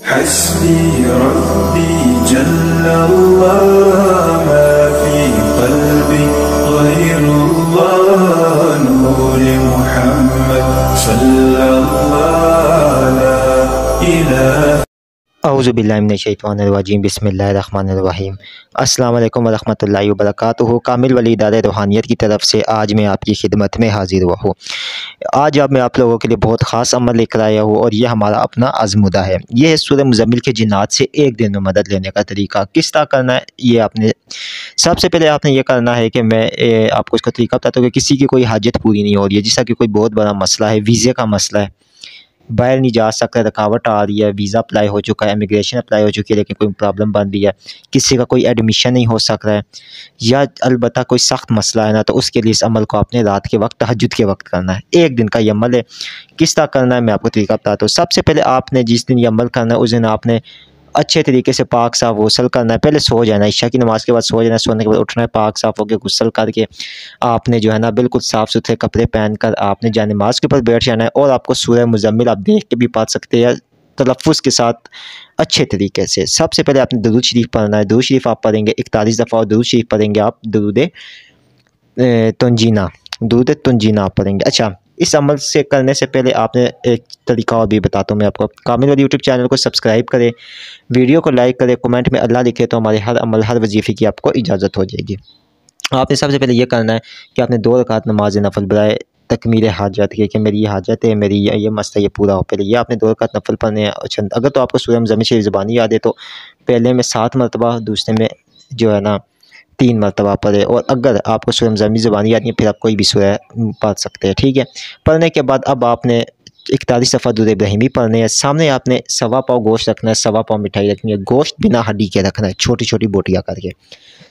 حسبي ربي جل الله ما في قلبي غير الله نور محمد صلى الله لا إله اعوذ باللہ من الشیطان الرجیم بسم اللہ الرحمن الرحیم۔ السلام علیکم ورحمۃ اللہ وبرکاتہ۔ کامل ولی ادارہ روحانیت کی طرف سے آج میں آپ کی خدمت میں حاضر ہوا ہوں۔ آج اب میں آپ لوگوں کے لیے بہت خاص عمل لے کر آیا ہوں اور یہ ہمارا اپنا عزمدہ ہے۔ یہ ہے سورہ مزمل کے جنات سے ایک دن میں مدد لینے کا طریقہ۔ کس طرح کرنا ہے یہ آپ نے سب سے پہلے آپ نے یہ کرنا ہے کہ میں آپ کو اس کا طریقہ بتاتا ہوں کہ کسی کی کوئی حاجت پوری نہیں ہو رہی ہے، جیسا کہ کوئی بہت بڑا مسئلہ ہے، ویزے کا مسئلہ ہے، باہر نہیں جا سکتا، رکاوٹ آ رہی ہے، ویزا اپلائی ہو چکا ہے، امیگریشن اپلائی ہو چکی ہے لیکن کوئی پرابلم بن رہی ہے، کسی کا کوئی ایڈمیشن نہیں ہو سک رہا ہے، یا البتہ کوئی سخت مسئلہ ہے نا، تو اس کے لیے اس عمل کو آپ نے رات کے وقت تہجد کے وقت کرنا ہے۔ ایک دن کا یہ عمل ہے۔ کس طرح کرنا ہے میں آپ کو طریقہ بتاتا ہوں۔ سب سے پہلے آپ نے جس دن یہ عمل کرنا ہے اس دن آپ نے اچھے طریقے سے پاک صاف غسل کرنا ہے۔ پہلے سو جانا ہے، عشاء کی نماز کے بعد سو جانا ہے، سونے کے بعد اٹھنا ہے، پاک صاف ہو کے غسل کر کے آپ نے جو ہے نا بالکل صاف ستھرے کپڑے پہن کر آپ نے جائے نماز کے اوپر بیٹھ جانا ہے، اور آپ کو سورہ مزمل آپ دیکھ کے بھی پڑھ سکتے ہیں تلفظ کے ساتھ اچھے طریقے سے۔ سب سے پہلے آپ نے درود شریف پڑھنا ہے۔ درود شریف آپ پڑھیں گے 41 دفعہ، اور درود شریف پڑھیں گے آپ درود تنجینہ آپ پڑھیں گے۔ اچھا، اس عمل سے کرنے سے پہلے آپ نے ایک طریقہ اور بھی بتاتا ہوں میں آپ کو۔ کامل والی یوٹیوب چینل کو سبسکرائب کریں، ویڈیو کو لائک کریں، کمنٹ میں اللہ لکھے تو ہمارے ہر عمل ہر وظیفے کی آپ کو اجازت ہو جائے گی۔ آپ نے سب سے پہلے یہ کرنا ہے کہ آپ نے 2 رکعت نماز نفل برائے تکمیل حاجت کی کہ میری یہ حاجت ہے، میری یہ مسئلہ یہ پورا ہو، پہلے یہ آپ نے 2 رکعت نفل پڑھنے ہیں۔ اچھا، اگر تو آپ کو سورہ مزمل شریف زبانی یاد ہے تو پہلے میں 7 مرتبہ، دوسرے میں جو ہے نا 3 مرتبہ پڑھے، اور اگر آپ کو سورہ مزمل زبانی یاد نہیں ہے پھر آپ کوئی بھی سورہ پڑھ سکتے ہیں، ٹھیک ہے۔ پڑھنے کے بعد اب آپ نے 41 دفعہ درود ابراہیمی پڑھنے ہیں۔ سامنے آپ نے 1.25 پاؤ گوشت رکھنا ہے، 1.25 پاؤ مٹھائی رکھنی ہے، گوشت بنا ہڈی کے رکھنا ہے، چھوٹی چھوٹی بوٹیاں کر کے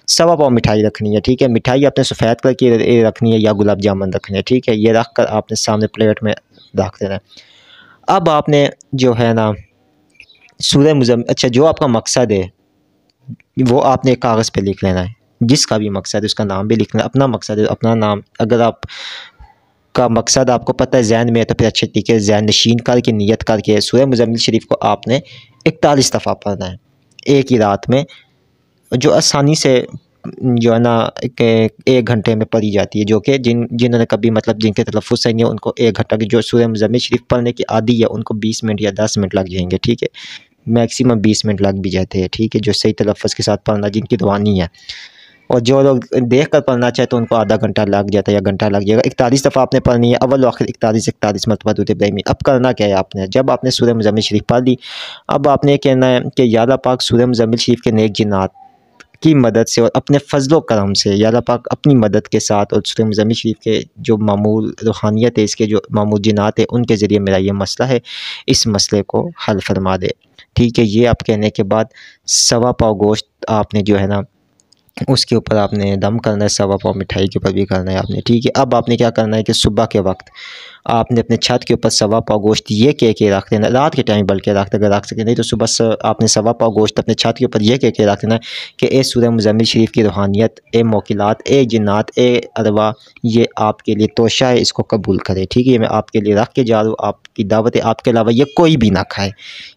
1.25 پاؤ مٹھائی رکھنی ہے، ٹھیک ہے۔ مٹھائی آپ نے سفید کر کے رکھنی ہے یا گلاب جامن رکھنے ہے، ٹھیک ہے۔ یہ رکھ کر آپ نے سامنے پلیٹ میں رکھ دینا ہے۔ اب آپ نے جو ہے نا سورہ مزمل، اچھا جو آپ کا مقصد ہے وہ آپ نے ایک کاغذ پہ لکھ لینا ہے، جس کا بھی مقصد ہے اس کا نام بھی لکھنا ہے، اپنا مقصد ہے اپنا نام۔ اگر آپ کا مقصد آپ کو پتہ ہے ذہن میں ہے تو پھر اچھے طریقے سے ذہن نشین کر کے نیت کر کے سورہ مزمل شریف کو آپ نے 41 دفعہ پڑھنا ہے ایک ہی رات میں، جو آسانی سے جو ہے نا کہ 1 گھنٹے میں پڑھی جاتی ہے، جو کہ جنہوں نے کبھی مطلب جن کے تلفظ صحیح نہیں ہے ان کو 1 گھنٹہ کی، جو سورہ مزمل شریف پڑھنے کی عادی ہے ان کو 20 منٹ یا 10 منٹ لگ جائیں گے، ٹھیک ہے۔ میکسیمم 20 منٹ لگ بھی جاتے ہیں، ٹھیک ہے، جو صحیح تلفظ کے ساتھ پڑھنا جن کی روانی ہے، اور جو لوگ دیکھ کر پڑھنا چاہے تو ان کو آدھا گھنٹہ لگ جاتا ہے یا گھنٹہ لگ جائے گا۔ 41 دفعہ آپ نے پڑھنی ہے، اول و آخر 41 مرتبہ درود ابراہیمی۔ اب کرنا کیا ہے آپ نے، جب آپ نے سورہ مزمل شریف پڑھ لی، اب آپ نے کہنا ہے کہ یا اللہ پاک سورہ مزمل شریف کے نیک جنات کی مدد سے اور اپنے فضل و کرم سے، یا اللہ پاک اپنی مدد کے ساتھ اور سورہ مزمل شریف کے جو معمول روحانیت ہے، اس کے جو معمول جنات ہے ان کے ذریعے میرا یہ مسئلہ ہے، اس مسئلے کو حل فرما دے، ٹھیک ہے۔ یہ آپ کہنے کے بعد 1.25 پاؤ گوشت آپ نے جو ہے نا اس کے اوپر آپ نے دم کرنا ہے، 1.25 پاؤ مٹھائی کے اوپر بھی کرنا ہے آپ نے، ٹھیک ہے۔ اب آپ نے کیا کرنا ہے کہ صبح کے وقت آپ نے اپنے چھت کے اوپر 1.25 پاؤ گوشت یہ کہہ کے رکھ دینا، رات کے ٹائم بلکہ اگر رکھ سکے، نہیں تو صبح آپ نے 1.25 پاؤ گوشت اپنے چھت کے اوپر یہ کہہ کے رکھ دینا ہے کہ اے سورہ مزمل شریف کی روحانیت، اے موکلات، اے جنات، اے ارواح، یہ آپ کے لیے توشہ ہے، اس کو قبول کرے، ٹھیک ہے۔ یہ میں آپ کے لیے رکھ کے جا رہا ہوں، آپ کی دعوت ہے، آپ کے علاوہ یہ کوئی بھی نہ کھائے،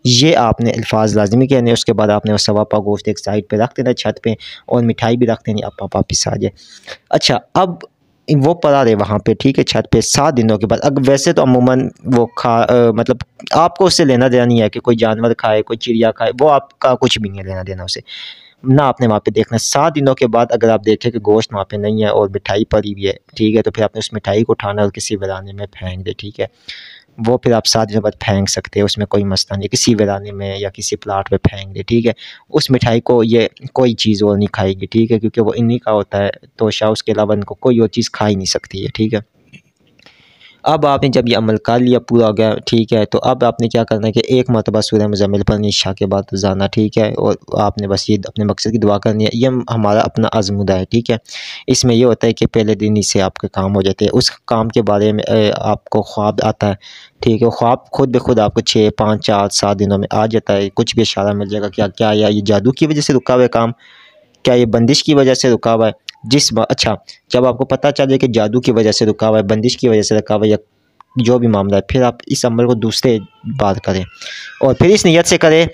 یہ آپ نے الفاظ لازمی کہنے ہیں۔ اس کے بعد آپ نے وہ 1.25 پاؤ گوشت ایک سائڈ پہ رکھ دینا چھت پہ، اور مٹھائی بھی رکھ دینی، آپ واپس آ جائے۔ اچھا، اب وہ پڑا رہے وہاں پہ، ٹھیک ہے، چھت پہ 7 دنوں کے بعد۔ اگر ویسے تو عموماً وہ مطلب آپ کو اس سے لینا دینا نہیں ہے کہ کوئی جانور کھائے، کوئی چڑیا کھائے، وہ آپ کا کچھ بھی نہیں لینا دینا اسے، نہ آپ نے وہاں پہ دیکھنا۔ 7 دنوں کے بعد اگر آپ دیکھیں کہ گوشت وہاں پہ نہیں ہے اور مٹھائی پڑی ہوئی ہے، ٹھیک ہے، تو پھر آپ نے اس مٹھائی کو اٹھانا اور کسی ویرانے میں پھینک دے، ٹھیک ہے۔ وہ پھر آپ 7 دنوں بعد پھینک سکتے ہیں، اس میں کوئی مسئلہ نہیں، کسی ویرانے میں یا کسی پلاٹ پہ پھینک دے، ٹھیک ہے۔ اس مٹھائی کو یہ کوئی چیز اور نہیں کھائے گی، ٹھیک ہے، کیونکہ وہ انہی کا ہوتا ہے تو اس کے علاوہ ان کو کوئی اور چیز کھا ہی نہیں سکتی ہے، ٹھیک ہے۔ اب آپ نے جب یہ عمل کر لیا پورا ہو گیا، ٹھیک ہے، تو اب آپ نے کیا کرنا ہے کہ 1 مرتبہ سورہ مزمل پڑھنی عشاء کے بعد روزانہ، ٹھیک ہے، اور آپ نے بس یہ اپنے مقصد کی دعا کرنی ہے۔ یہ ہمارا اپنا عزمدہ ہے، ٹھیک ہے۔ اس میں یہ ہوتا ہے کہ پہلے دن ہی سے آپ کے کام ہو جاتے ہیں، اس کام کے بارے میں آپ کو خواب آتا ہے، ٹھیک ہے، خواب خود بخود آپ کو 6، 5، 4، 7 دنوں میں آ جاتا ہے، کچھ بھی اشارہ مل جائے گا کیا یا یہ جادو کی وجہ سے رکا ہوا ہے کام، کیا یہ بندش کی وجہ سے رکا ہوا ہے۔ اچھا، جب آپ کو پتہ چل جائے کہ جادو کی وجہ سے رکا ہوا ہے، بندش کی وجہ سے رکا ہوا ہے، یا جو بھی معاملہ ہے، پھر آپ اس عمل کو دوسرے بار کریں اور پھر اس نیت سے کریں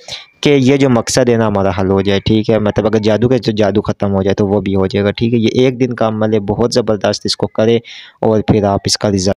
کہ یہ جو مقصد ہے نا ہمارا حل ہو جائے، ٹھیک ہے، مطلب اگر جادو کا جو جادو ختم ہو جائے تو وہ بھی ہو جائے گا، ٹھیک ہے۔ یہ ایک دن کا عمل ہے، بہت زبردست، اس کو کرے اور پھر آپ اس کا رزلٹ